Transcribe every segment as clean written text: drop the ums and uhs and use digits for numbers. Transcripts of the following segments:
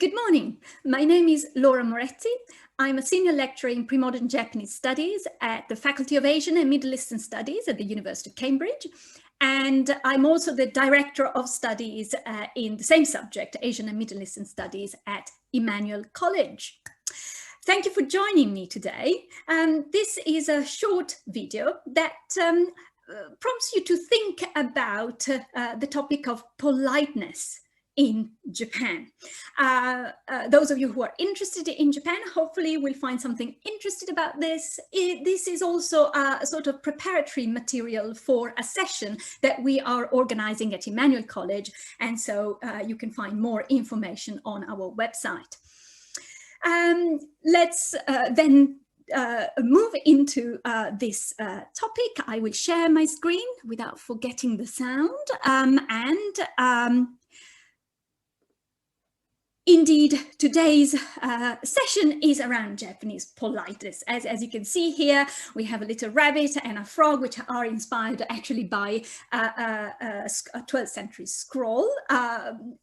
Good morning. My name is Laura Moretti. I'm a senior lecturer in pre-modern Japanese studies at the Faculty of Asian and Middle Eastern Studies at the University of Cambridge. And I'm also the director of studies in the same subject, Asian and Middle Eastern Studies at Emmanuel College. Thank you for joining me today. This is a short video that prompts you to think about the topic of politeness in Japan. Those of you who are interested in Japan hopefully will find something interesting about this. This is also a sort of preparatory material for a session that we are organizing at Emmanuel College, and so you can find more information on our website. Let's then move into this topic. I will share my screen without forgetting the sound, indeed, today's session is around Japanese politeness. As you can see here, we have a little rabbit and a frog, which are inspired actually by a 12th century scroll.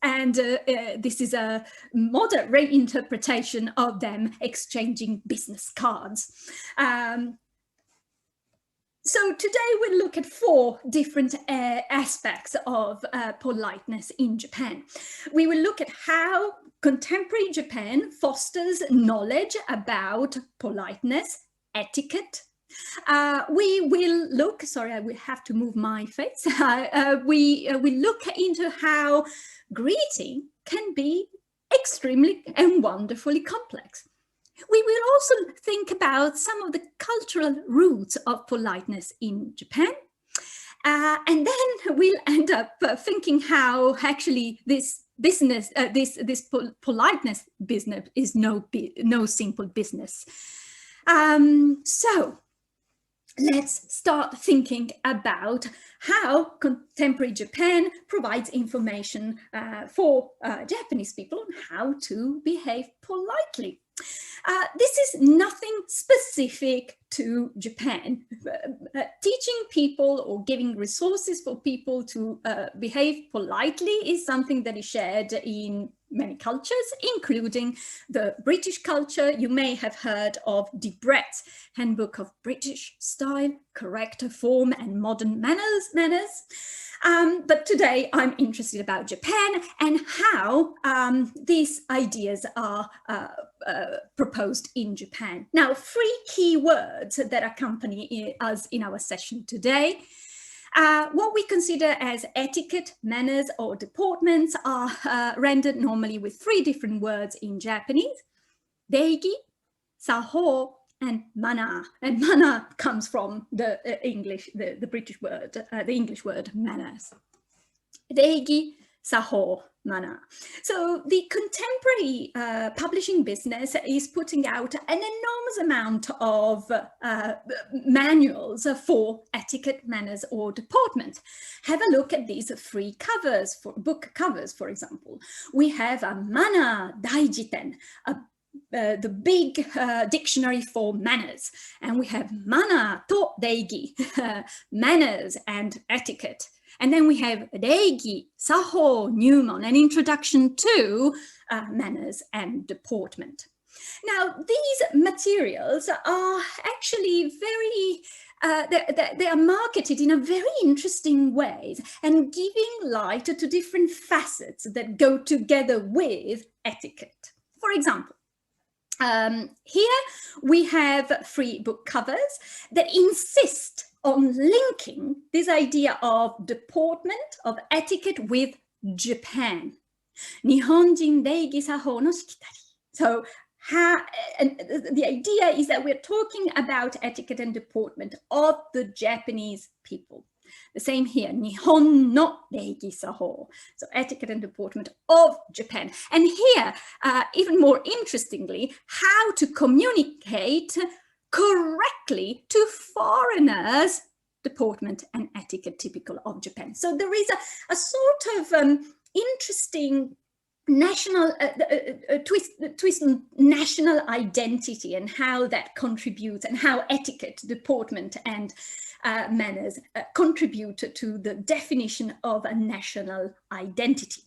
This is a modern reinterpretation of them exchanging business cards. So today we'll look at 4 different aspects of politeness in Japan. We will look at how contemporary Japan fosters knowledge about politeness, etiquette. We will look, sorry, I will have to move my face. We will look into how greeting can be extremely and wonderfully complex. We will also think about some of the cultural roots of politeness in Japan. And then we'll end up thinking how actually this politeness business is no simple business. So let's start thinking about how contemporary Japan provides information for Japanese people on how to behave politely. This is nothing specific to Japan. Teaching people or giving resources for people to behave politely is something that is shared in many cultures, including the British culture. You may have heard of Debrett's Handbook of British Style, Correct Form and Modern Manners. But today I'm interested about Japan and how these ideas are proposed in Japan. Now, 3 key words that accompany us in our session today. What we consider as etiquette, manners, or deportments are rendered normally with 3 different words in Japanese: reigi, saho, and mana. And mana comes from the the British word, the English word manners. Reigi, saho, mana. So the contemporary publishing business is putting out an enormous amount of manuals for etiquette, manners, or deportment. Have a look at these 3 covers, book covers, for example. We have a Mana Daijiten, the big dictionary for manners, and we have Mana to Reigi, manners and etiquette. And then we have Reigi, Saho, Nyumon, an introduction to manners and deportment. Now, these materials are actually very, they are marketed in a very interesting ways and giving light to different facets that go together with etiquette. For example, here we have 3 book covers that insist on linking this idea of deportment, of etiquette, with Japan. Nihonjin reigi saho no shikitari. So and the idea is that we're talking about etiquette and deportment of the Japanese people. The same here, Nihon no reigi saho. So etiquette and deportment of Japan. And here, even more interestingly, how to communicate correctly to foreigners deportment and etiquette typical of Japan. So there is a sort of interesting national twist on national identity and how that contributes, and how etiquette, deportment, and manners contribute to the definition of a national identity.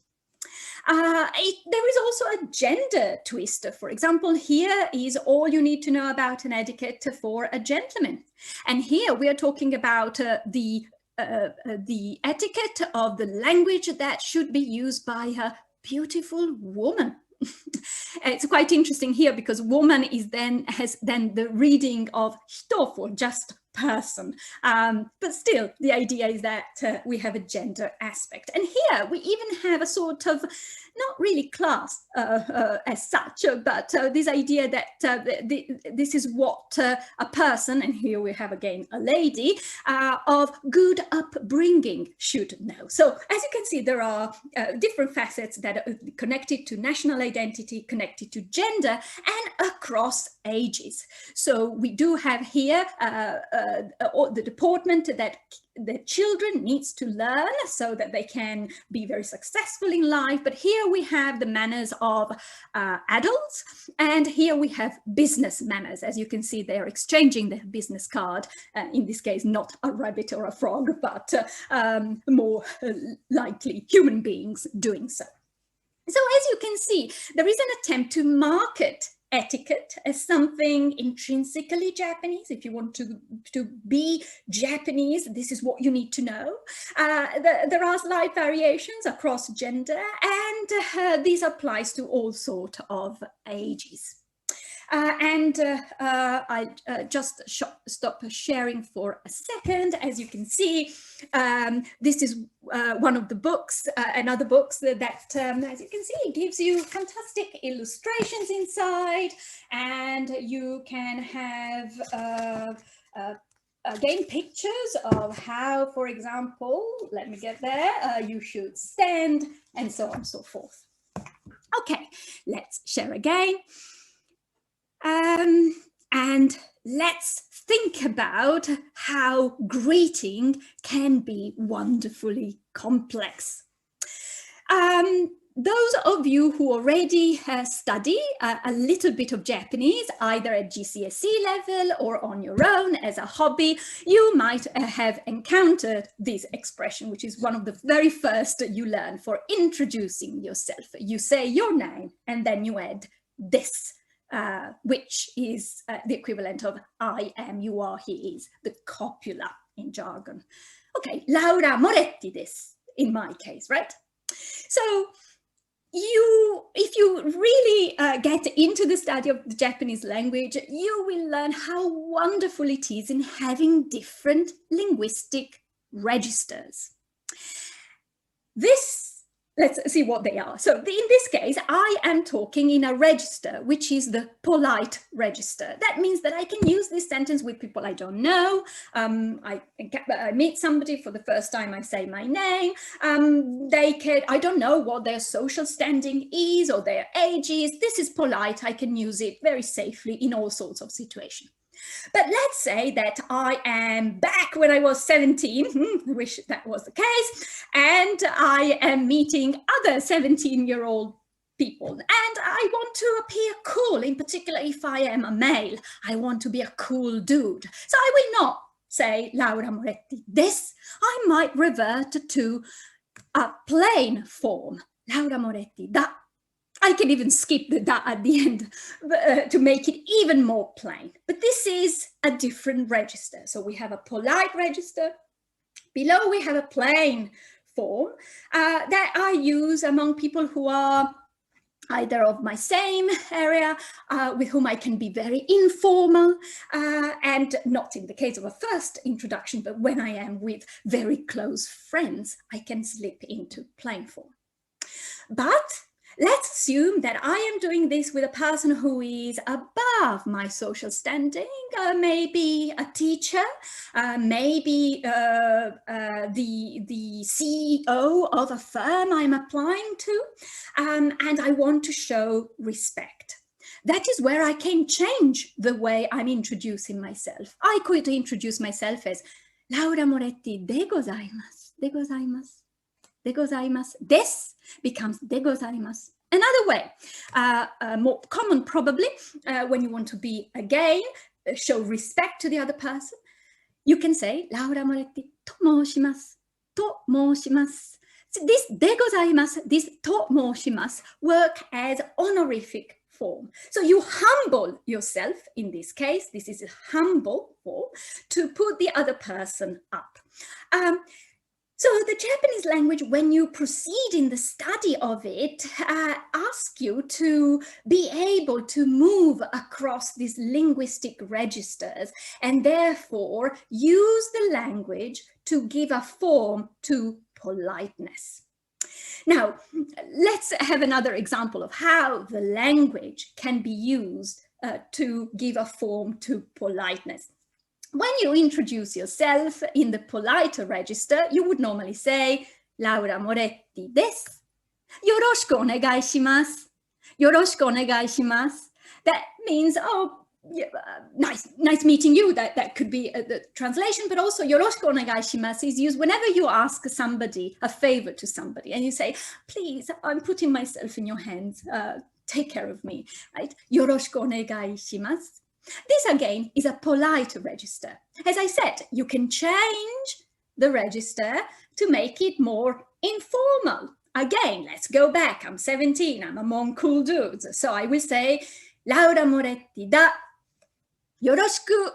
There is also a gender twist. For example, here is all you need to know about an etiquette for a gentleman. And here we are talking about the etiquette of the language that should be used by a beautiful woman. It's quite interesting here because woman has the reading of hito for just person, but still the idea is that we have a gender aspect, and here we even have a sort of not really class as such, but this idea that this is what a person, and here we have again a lady, of good upbringing should know. So as you can see, there are different facets that are connected to national identity, connected to gender, and across ages. So we do have here the deportment that the children needs to learn so that they can be very successful in life. But here we have the manners of adults, and here we have business manners. As you can see, they are exchanging their business card. In this case, not a rabbit or a frog, but more likely human beings doing so. So as you can see, there is an attempt to market etiquette as something intrinsically Japanese. If you want to be Japanese, this is what you need to know. There are slight variations across gender, and this applies to all sorts of ages. I just stop sharing for a second. As you can see, this is one of the books, another books that as you can see, gives you fantastic illustrations inside, and you can have again pictures of how, for example, let me get there, you should stand, and so on and so forth. Okay, let's share again. And let's think about how greeting can be wonderfully complex. Those of you who already study a little bit of Japanese, either at GCSE level or on your own as a hobby, you might have encountered this expression, which is one of the very first you learn for introducing yourself. You say your name and then you add this. Which is the equivalent of I am, you are, he is, the copula in jargon. Okay, Laura Moretti this, in my case, right? So if you really get into the study of the Japanese language, you will learn how wonderful it is in having different linguistic registers. Let's see what they are. So in this case, I am talking in a register, which is the polite register. That means that I can use this sentence with people I don't know. I meet somebody for the first time, I say my name. I don't know what their social standing is or their age is. This is polite. I can use it very safely in all sorts of situations. But let's say that I am back when I was 17, I wish that was the case, and I am meeting other 17-year-old people, and I want to appear cool, in particular if I am a male. I want to be a cool dude. So I will not say Laura Moretti this. I might revert to a plain form, Laura Moretti da. I can even skip the da at the end to make it even more plain. But this is a different register. So we have a polite register. Below we have a plain form that I use among people who are either of my same area, with whom I can be very informal, and not in the case of a first introduction, but when I am with very close friends, I can slip into plain form. But let's assume that I am doing this with a person who is above my social standing, maybe a teacher, maybe the CEO of a firm I'm applying to, and I want to show respect. That is where I can change the way I'm introducing myself. I could introduce myself as Laura Moretti de gozaimasu, de gozaimasu. De gozaimasu. This becomes de gozaimasu. Another way, more common probably, when you want to be again, show respect to the other person, you can say Laura Moretti to moushimasu, to moushimasu. So this de gozaimasu, this to moshimasu, work as honorific form. So you humble yourself in this case. This is a humble form to put the other person up. So the Japanese language, when you proceed in the study of it, asks you to be able to move across these linguistic registers and therefore use the language to give a form to politeness. Now, let's have another example of how the language can be used to give a form to politeness. When you introduce yourself in the polite register, you would normally say, Laura Moretti desu. Yoroshiku onegai shimasu. Yoroshiku onegai shimasu. That means, oh, yeah, nice meeting you. That could be the translation, but also yoroshiku onegai shimasu is used whenever you ask somebody a favor to somebody and you say, please, I'm putting myself in your hands. Take care of me, right? Yoroshiku onegai shimasu. This again is a polite register. As I said, you can change the register to make it more informal. Again, let's go back. I'm 17, I'm among cool dudes. So I will say, Laura Moretti da yoroshiku,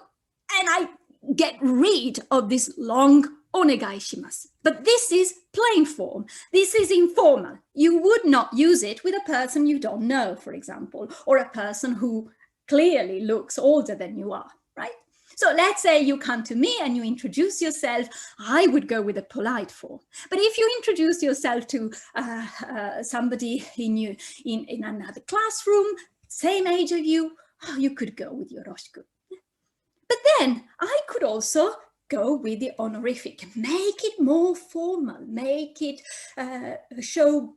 and I get rid of this long onegai shimasu. But this is plain form. This is informal. You would not use it with a person you don't know, for example, or a person who clearly looks older than you are, right? So let's say you come to me and you introduce yourself. I would go with a polite form. But if you introduce yourself to somebody in another classroom, same age of you, you could go with yoroshiku. But then I could also go with the honorific, make it more formal, make it show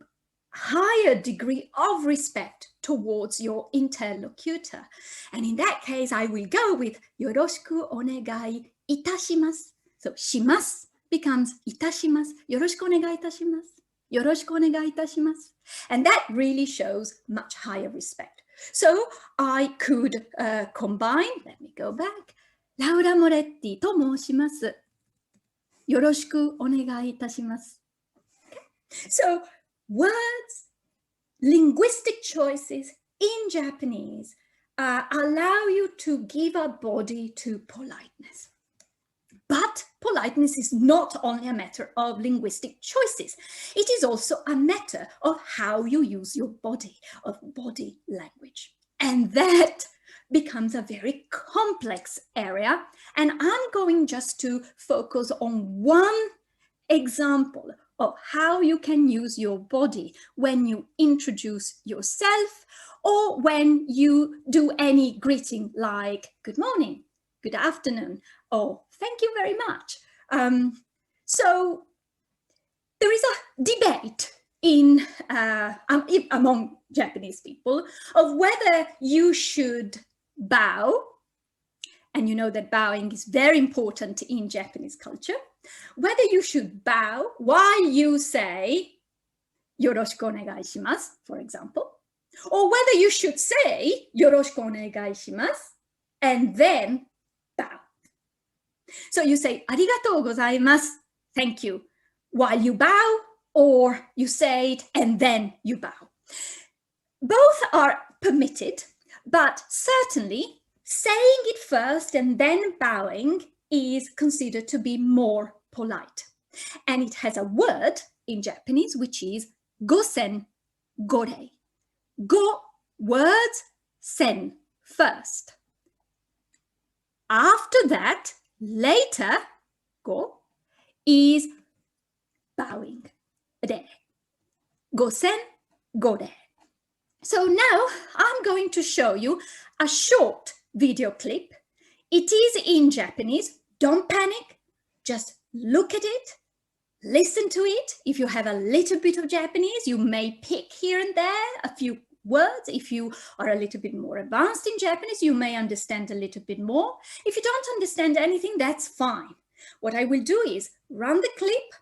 higher degree of respect towards your interlocutor. And in that case, I will go with yoroshiku onegai itashimasu. So shimasu becomes itashimasu. Yoroshiku onegai itashimasu. Yoroshiku onegai itashimasu. And that really shows much higher respect. So I could combine, let me go back. Laura Moretti to moshimasu. Yoroshiku onegai itashimasu. Okay. So words, linguistic choices in Japanese allow you to give a body to politeness. But politeness is not only a matter of linguistic choices. It is also a matter of how you use your body, of body language. And that becomes a very complex area. And I'm going just to focus on one example of how you can use your body when you introduce yourself or when you do any greeting like good morning, good afternoon, or thank you very much. So there is a debate among Japanese people of whether you should bow, and you know that bowing is very important in Japanese culture, whether you should bow while you say yoroshiku onegai shimasu, for example, or whether you should say yoroshiku onegai shimasu and then bow. So you say arigatou gozaimasu, thank you, while you bow, or you say it and then you bow. Both are permitted, but certainly saying it first and then bowing is considered to be more polite. And it has a word in Japanese, which is gosen gorei. Go, words, sen, first. After that, later, go, is bowing. Re. Gosen gorei. So now I'm going to show you a short video clip. It is in Japanese. Don't panic. Just look at it. Listen to it. If you have a little bit of Japanese, you may pick here and there a few words. If you are a little bit more advanced in Japanese, you may understand a little bit more. If you don't understand anything, that's fine. What I will do is run the clip,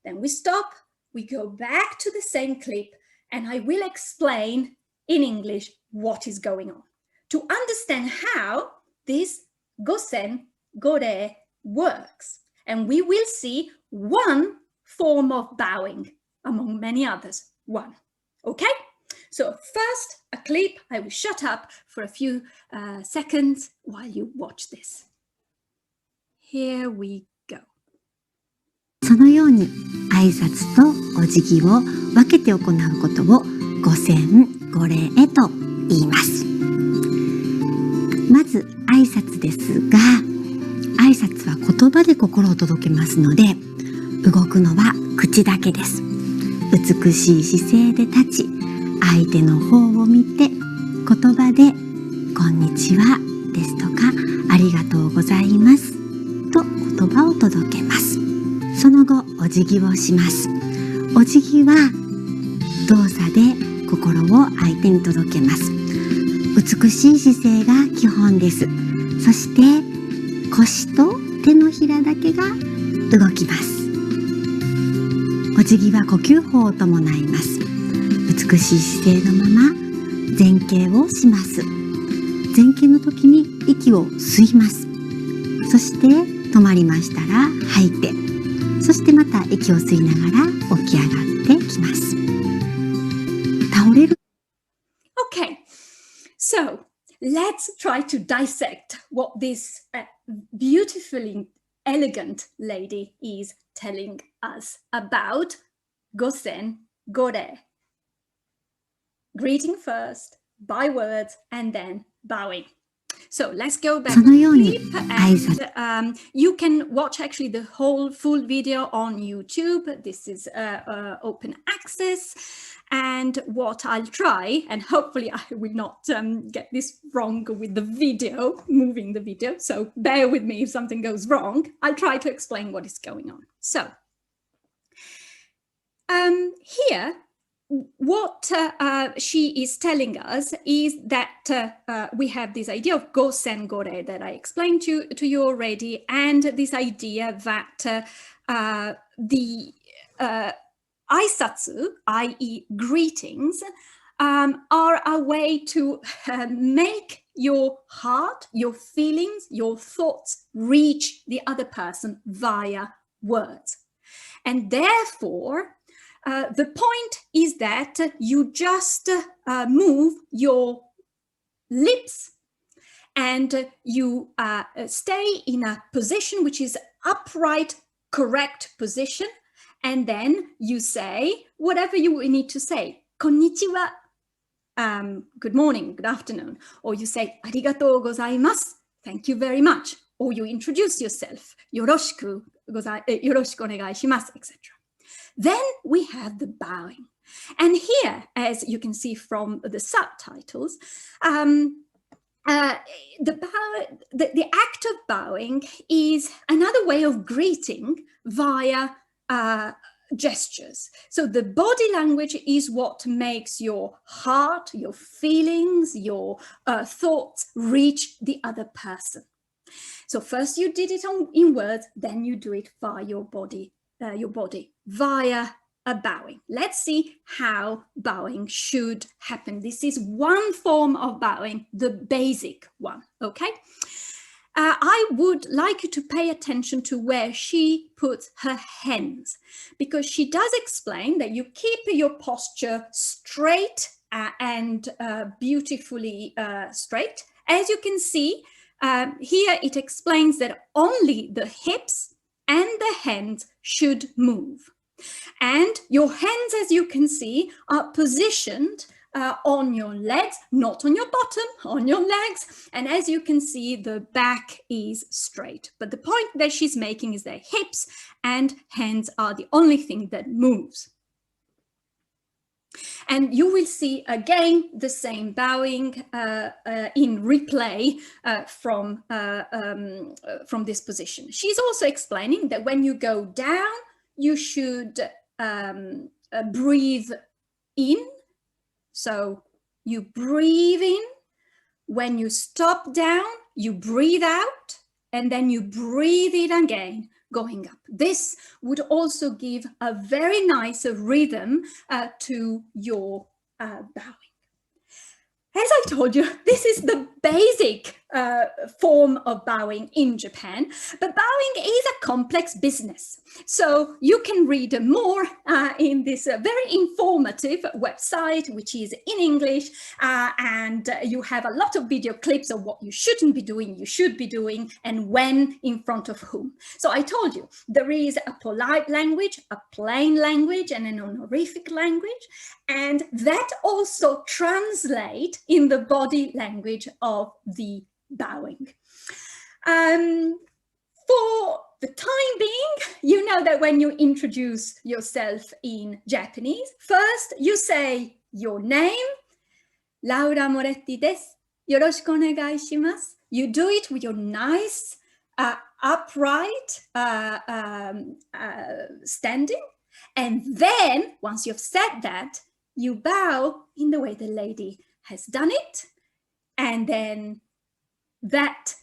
then we stop, we go back to the same clip, and I will explain in English what is going on to understand how this gosen gorei works. And we will see one form of bowing among many others, one. Okay? So first, a clip. I will shut up for a few seconds while you watch this. Here we go. そのように挨拶とお辞儀を分けて行うことを五宣五礼と言います。まず挨拶ですが、挨拶は言葉で心を届けますので、動くのは口だけです。美しい姿勢で立ち、相手の方を見て、言葉でこんにちはですとかありがとうございますと言葉を届けます。その後お辞儀をします。お辞儀は動作で心を相手に届けます。美しい姿勢が基本です。そして腰と手のひらだけが動きます。お辞儀は呼吸法を伴います。美しい姿勢のまま前傾をします。前傾の時に息を吸います。そして止まりましたら吐いて、そしてまた息を吸いながら起き上がってきます。倒れる。Okay, so let's try to dissect what this beautifully elegant lady is telling us about Gosen Gore. Greeting first, by words, and then bowing. So let's go back to the clip, and you can watch actually the whole full video on YouTube. This is open access. And what I'll try, and hopefully I will not get this wrong with the video, moving the video, so bear with me if something goes wrong. I'll try to explain what is going on. So here, what she is telling us is that we have this idea of Gosen Gore that I explained to you already, and this idea that the aisatsu, i.e. greetings, are a way to make your heart, your feelings, your thoughts reach the other person via words. And therefore, the point is that you just move your lips and you stay in a position which is upright, correct position, and then you say whatever you need to say. Konnichiwa, good morning, good afternoon. Or you say arigatou gozaimasu, thank you very much. Or you introduce yourself, yoroshiku onegai shimasu, etc. Then we have the bowing. And here, as you can see from the subtitles, the act of bowing is another way of greeting via gestures. So the body language is what makes your heart, your feelings, your thoughts reach the other person. So first you did it in words, then you do it via your body via a bowing. Let's see how bowing should happen. This is one form of bowing, the basic one, okay? I would like you to pay attention to where she puts her hands, because she does explain that you keep your posture straight and beautifully straight. As you can see, here it explains that only the hips and the hands should move. And your hands, as you can see, are positioned on your legs, not on your bottom, on your legs. And as you can see, the back is straight. But the point that she's making is that hips and hands are the only thing that moves. And you will see again the same bowing in replay from this position. She's also explaining that when you go down, you should breathe in. So you breathe in. When you stop down, you breathe out, and then you breathe in again, going up. This would also give a very nice rhythm to your bowing. As I told you, this is the basic form of bowing in Japan, but bowing is a complex business. So you can read more in this very informative website, which is in English, and you have a lot of video clips of what you shouldn't be doing, you should be doing, and when, in front of whom. So I told you, there is a polite language, a plain language, and an honorific language, and that also translate in the body language of the bowing. For the time being, you know that when you introduce yourself in Japanese, first you say your name, Laura Moretti desu, yoroshiku onegai shimasu. You do it with your nice, upright standing. And then, once you've said that, you bow in the way the lady has done it. And then that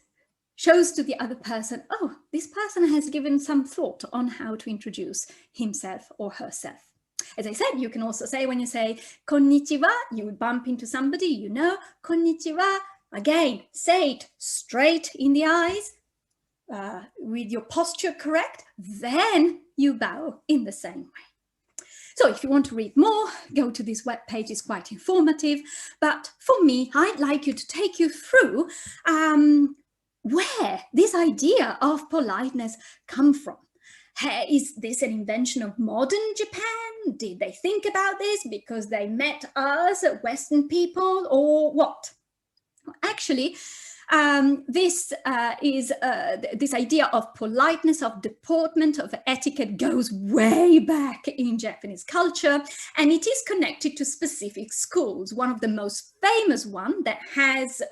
shows to the other person, oh, this person has given some thought on how to introduce himself or herself. As I said, you can also say, when you say konnichiwa, you would bump into somebody, you know, konnichiwa. Again, say it straight in the eyes, with your posture correct, then you bow in the same way. So if you want to read more, go to this webpage, it's quite informative. But for me, I'd like you to take you through where this idea of politeness come from. Is this an invention of modern Japan? Did they think about this because they met us, Western people, or what? Actually, this idea of politeness, of deportment, of etiquette goes way back in Japanese culture, and it is connected to specific schools. One of the most famous one that has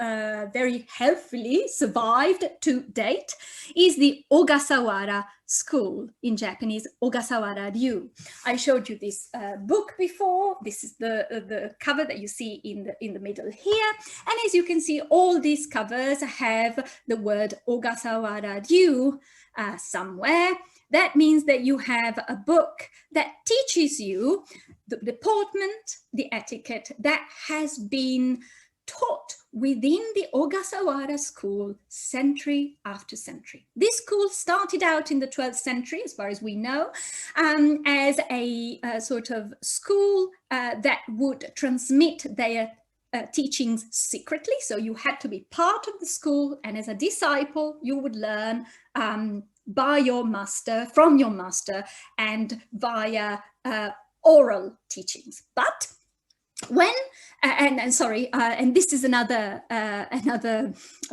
very healthily survived to date is the Ogasawara school, in Japanese, Ogasawara Ryu. I showed you this book before. This is the cover that you see in the middle here. And as you can see, all these covers have the word Ogasawara Ryu somewhere. That means that you have a book that teaches you the deportment, the etiquette that has been taught within the Ogasawara school century after century. This school started out in the 12th century, as far as we know, as a sort of school that would transmit their teachings secretly. So you had to be part of the school, and as a disciple, you would learn by your master, from your master, and via oral teachings. But when and this is another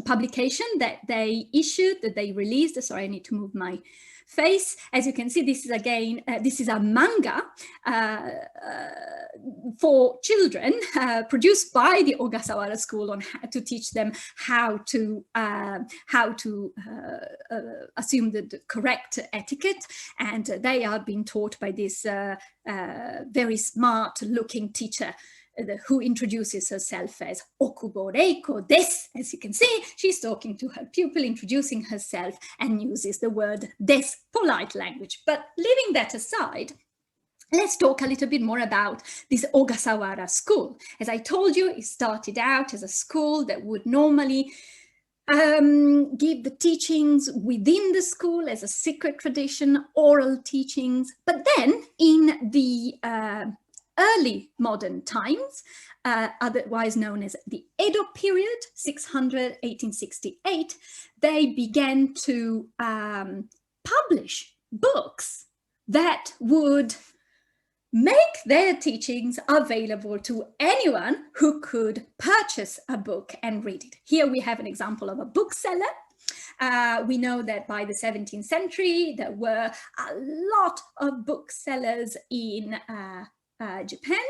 publication that they issued, that they released. Sorry, I need to move my face. As you can see, this is again this is a manga for children produced by the Ogasawara school on how to teach them how to assume the correct etiquette, and they are being taught by this very smart looking teacher who introduces herself as Okubo Reiko desu. As you can see, she's talking to her pupil, introducing herself, and uses the word desu, polite language. But leaving that aside, let's talk a little bit more about this Ogasawara school. As I told you, it started out as a school that would normally give the teachings within the school as a secret tradition, oral teachings. But then in the early modern times, otherwise known as the Edo period, 1868, they began to publish books that would make their teachings available to anyone who could purchase a book and read it. Here we have an example of a bookseller. We know that by the 17th century, there were a lot of booksellers in Japan,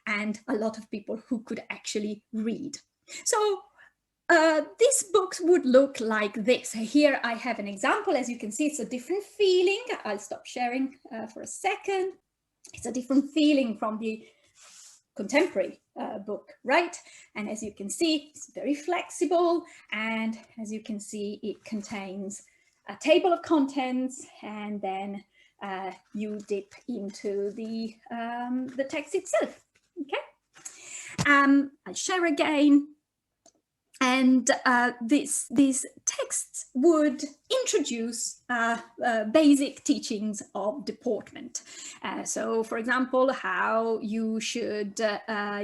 and a lot of people who could actually read. So these books would look like this. Here I have an example. As you can see, it's a different feeling. I'll stop sharing for a second. It's a different feeling from the contemporary book, right? And as you can see, it's very flexible. And as you can see, it contains a table of contents, and then you dip into the text itself. Okay, I'll share again. And these texts would introduce basic teachings of deportment. So, for example, how you should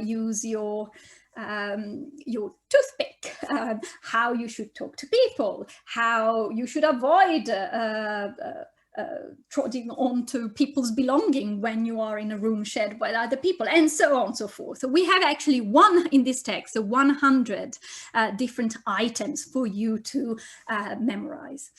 use your toothpick, how you should talk to people, how you should avoid trotting onto people's belonging when you are in a room shared with other people, and so on and so forth. So we have actually in this text, 100 different items for you to memorize.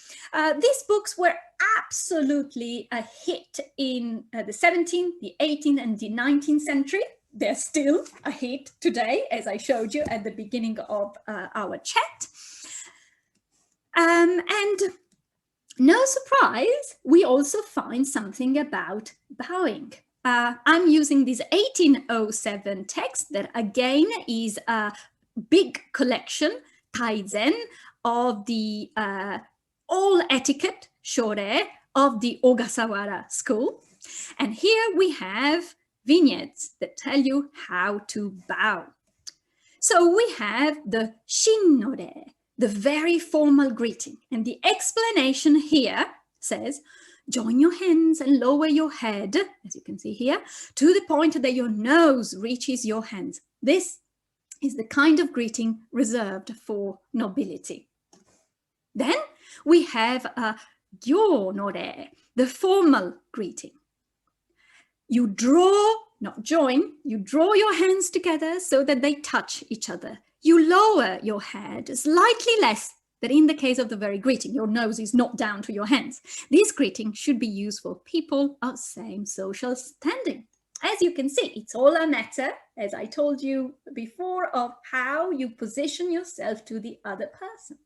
These books were absolutely a hit in the 17th, the 18th, and the 19th century. They're still a hit today, as I showed you at the beginning of our chat. And no surprise, we also find something about bowing. I'm using this 1807 text that again is a big collection, Kaizen, of the all etiquette, shore, of the Ogasawara school. And here we have vignettes that tell you how to bow. So we have the shinnore, the very formal greeting. And the explanation here says, join your hands and lower your head, as you can see here, to the point that your nose reaches your hands. This is the kind of greeting reserved for nobility. Then we have a gyo-nore, the formal greeting. You draw, not join, you draw your hands together so that they touch each other. You lower your head slightly less than in the case of the very greeting. Your nose is not down to your hands. This greeting should be used for people of same social standing. As you can see, it's all a matter, as I told you before, of how you position yourself to the other person.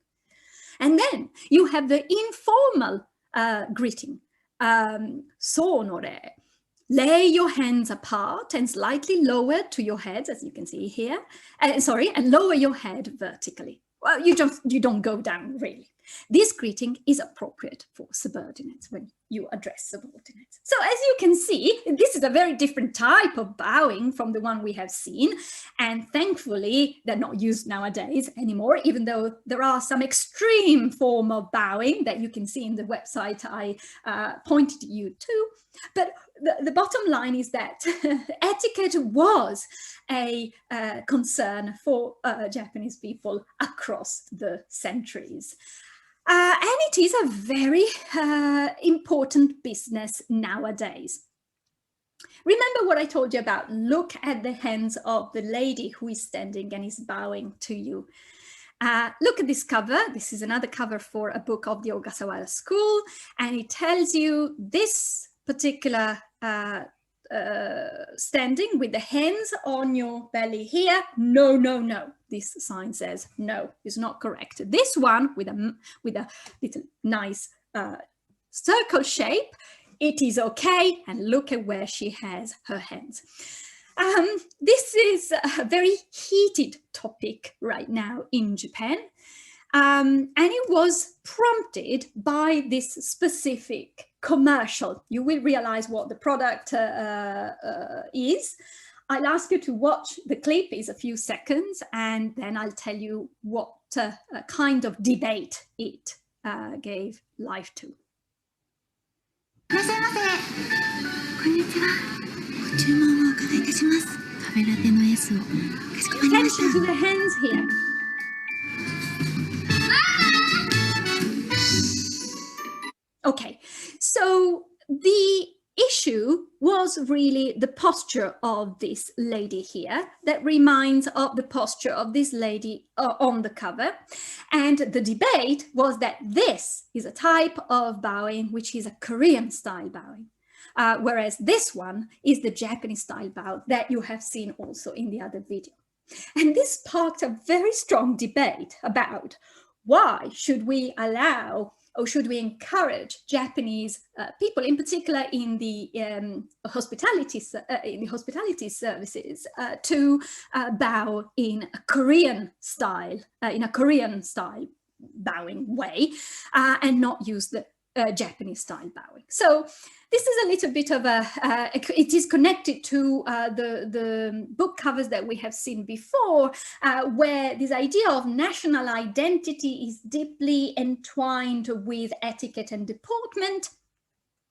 And then you have the informal greeting, sonore. Lay your hands apart and slightly lower to your heads, as you can see here. And lower your head vertically. Well, you don't go down really. This greeting is appropriate for subordinates when you address subordinates. So as you can see, this is a very different type of bowing from the one we have seen. And thankfully, they're not used nowadays anymore, even though there are some extreme form of bowing that you can see in the website I pointed you to. But the bottom line is that etiquette was a concern for Japanese people across the centuries. And it is a very important business nowadays. Remember what I told you about? Look at the hands of the lady who is standing and is bowing to you. Look at this cover. This is another cover for a book of the Ogasawara School, and it tells you this particular standing with the hands on your belly here. No, no, no. This sign says no, is not correct. This one with a little nice circle shape, it is okay. And look at where she has her hands. This is a very heated topic right now in Japan. And it was prompted by this specific commercial. You will realize what the product is. I'll ask you to watch the clip. It's a few seconds, and then I'll tell you what kind of debate it gave life to. いらっしゃいませ。こんにちは。ご注文をお伺いいたします。カフェラテの S をかしこまりました。 Attention to the hands here. Okay, so the issue was really the posture of this lady here that reminds of the posture of this lady on the cover. And the debate was that this is a type of bowing which is a Korean style bowing, whereas this one is the Japanese style bow that you have seen also in the other video. And this sparked a very strong debate about why should we allow or should we encourage Japanese people, in particular in the hospitality services, to bow in a Korean style bowing way, and not use the Japanese style bowing. So this is a little bit of it is connected to the book covers that we have seen before, where this idea of national identity is deeply entwined with etiquette and deportment.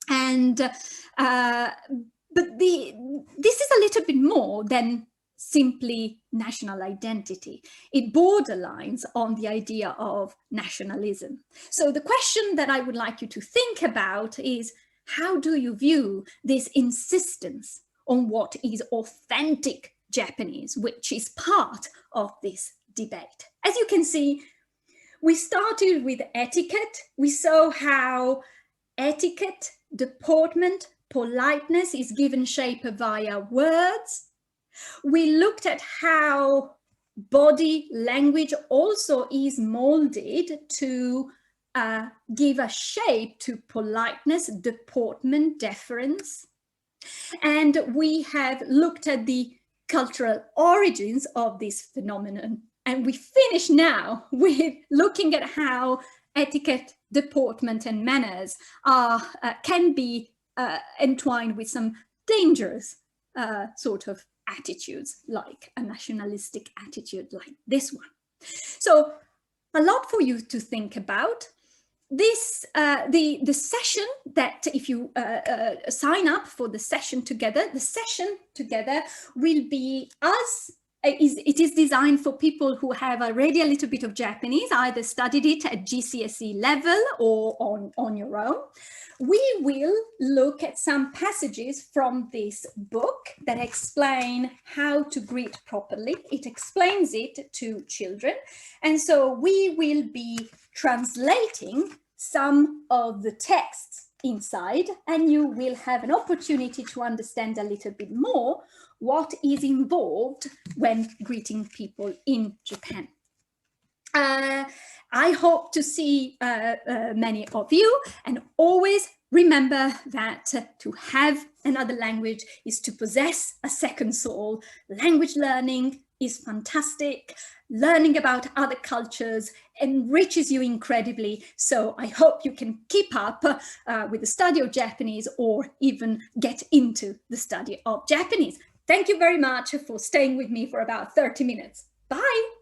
And but this is a little bit more than simply national identity. It borderlines on the idea of nationalism. So the question that I would like you to think about is, how do you view this insistence on what is authentic Japanese, which is part of this debate? As you can see, we started with etiquette. We saw how etiquette, deportment, politeness is given shape via words. We looked at how body language also is molded to give a shape to politeness, deportment, deference. And we have looked at the cultural origins of this phenomenon. And we finish now with looking at how etiquette, deportment, and manners can be entwined with some dangerous sort of attitudes, like a nationalistic attitude like this one. So a lot for you to think about. This the session that, if you sign up for the session together will be us. It is designed for people who have already a little bit of Japanese, either studied it at GCSE level or on your own. We will look at some passages from this book that explain how to greet properly. It explains it to children. And so we will be translating some of the texts inside, and you will have an opportunity to understand a little bit more what is involved when greeting people in Japan. I hope to see many of you, and always remember that to have another language is to possess a second soul. Language learning is fantastic. Learning about other cultures enriches you incredibly. So I hope you can keep up with the study of Japanese, or even get into the study of Japanese. Thank you very much for staying with me for about 30 minutes. Bye.